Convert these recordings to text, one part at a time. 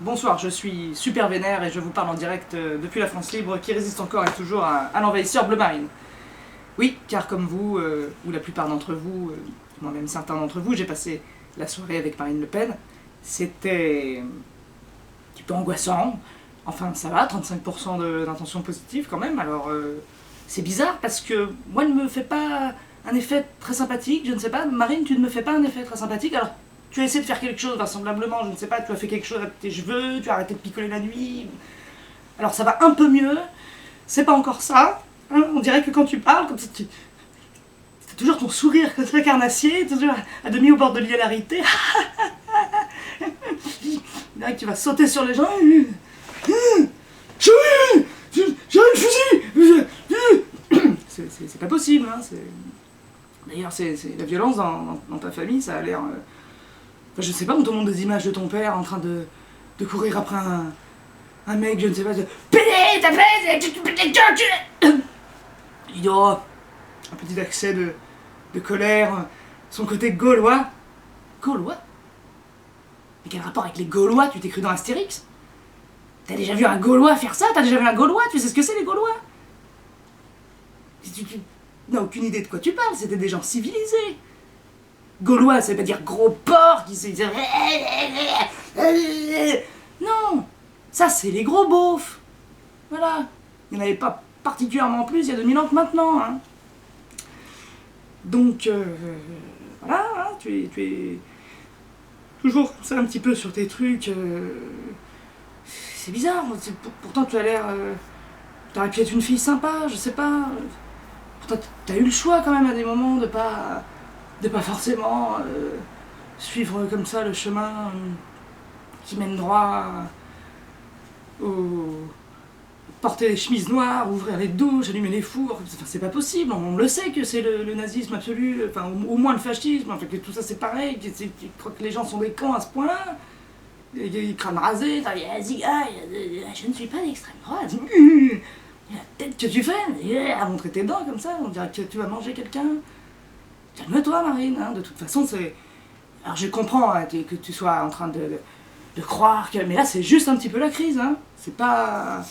Bonsoir, je suis Super Vénère et je vous parle en direct depuis la France libre qui résiste encore et toujours à l'envahisseur bleu marine. Oui, car comme vous, ou la plupart d'entre vous, moi-même certains d'entre vous, j'ai passé la soirée avec Marine Le Pen. C'était un petit peu angoissant. Enfin, ça va, 35% d'intention positive quand même. Alors, c'est bizarre parce que moi, elle ne me fait pas un effet très sympathique. Je ne sais pas, Marine, tu ne me fais pas un effet très sympathique. Alors, tu as essayé de faire quelque chose, vraisemblablement, je ne sais pas, tu as fait quelque chose avec tes cheveux, tu as arrêté de picoler la nuit. Alors, ça va un peu mieux. C'est pas encore ça. Hein, on dirait que quand tu parles, comme ça, t'as toujours ton sourire très carnassier, toujours à demi au bord de l'hilarité. On dirait que tu vas sauter sur les gens. J'ai un fusil. C'est pas possible. Hein, d'ailleurs, c'est la violence dans ta famille, ça a l'air... Enfin, je sais pas, on te montre des images de ton père en train de courir après un mec, je ne sais pas, de... Il aura un petit accès de colère, son côté gaulois. Gaulois? Mais quel rapport avec les Gaulois? Tu t'es cru dans Astérix? T'as déjà vu un Gaulois faire ça? T'as déjà vu un Gaulois? Tu sais ce que c'est les Gaulois? Tu n'as aucune idée de quoi tu parles, c'était des gens civilisés. Gaulois, ça veut pas dire gros porc qui se disent... Non, ça c'est les gros beaufs. Voilà. Il n'y en avait pas particulièrement plus il y a 2000 ans que maintenant. Hein. Donc, voilà, hein, tu es toujours ça un petit peu sur tes trucs. C'est bizarre, pourtant tu as l'air... T'aurais pu être une fille sympa, je sais pas. Pourtant t'as eu le choix quand même à des moments de pas forcément suivre comme ça le chemin qui mène droit au... porter les chemises noires, ouvrir les douches, allumer les fours, enfin, c'est pas possible, on le sait que c'est le nazisme absolu, enfin au moins le fascisme, enfin que tout ça c'est pareil, tu crois que les gens sont des cons à ce point-là, ils crâne rasé, je ne suis pas d'extrême droite, la tête que tu fais, à montrer tes dents comme ça, on dirait que tu vas manger quelqu'un. Calme-toi Marine, hein, de toute façon c'est... Alors je comprends hein, que tu sois en train de croire que... Mais là c'est juste un petit peu la crise, hein. C'est pas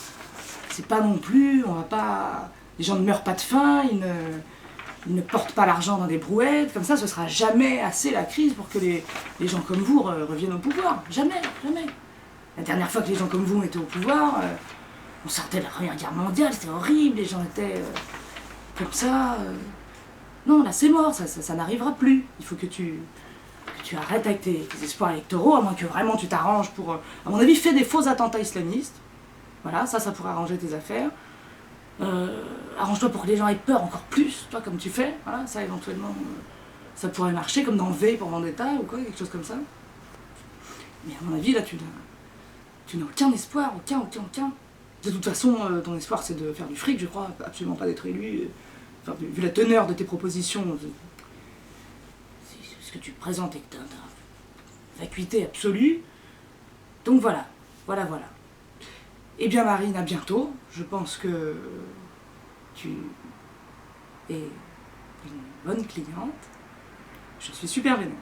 non plus, on va pas... Les gens ne meurent pas de faim, ils ne portent pas l'argent dans des brouettes, comme ça ce sera jamais assez la crise pour que les gens comme vous reviennent au pouvoir. Jamais, jamais. La dernière fois que les gens comme vous étaient au pouvoir, on sortait de la Première Guerre mondiale, c'était horrible, les gens étaient comme ça... Non, là c'est mort, ça n'arrivera plus. Il faut que tu arrêtes avec tes espoirs électoraux, à moins que vraiment tu t'arranges pour... à mon avis, fais des faux attentats islamistes. Voilà, ça pourrait arranger tes affaires. Arrange-toi pour que les gens aient peur encore plus, toi, comme tu fais. Voilà, ça éventuellement, ça pourrait marcher, comme dans V pour Vendetta ou quoi, quelque chose comme ça. Mais à mon avis, là, tu n'as aucun espoir, aucun. De toute façon, ton espoir, c'est de faire du fric, je crois, absolument pas d'être élu. Enfin, vu la teneur de tes propositions, ce que tu présentes est d'une vacuité absolue. Donc voilà. Eh bien Marine, à bientôt. Je pense que tu es une bonne cliente. Je suis super vénère.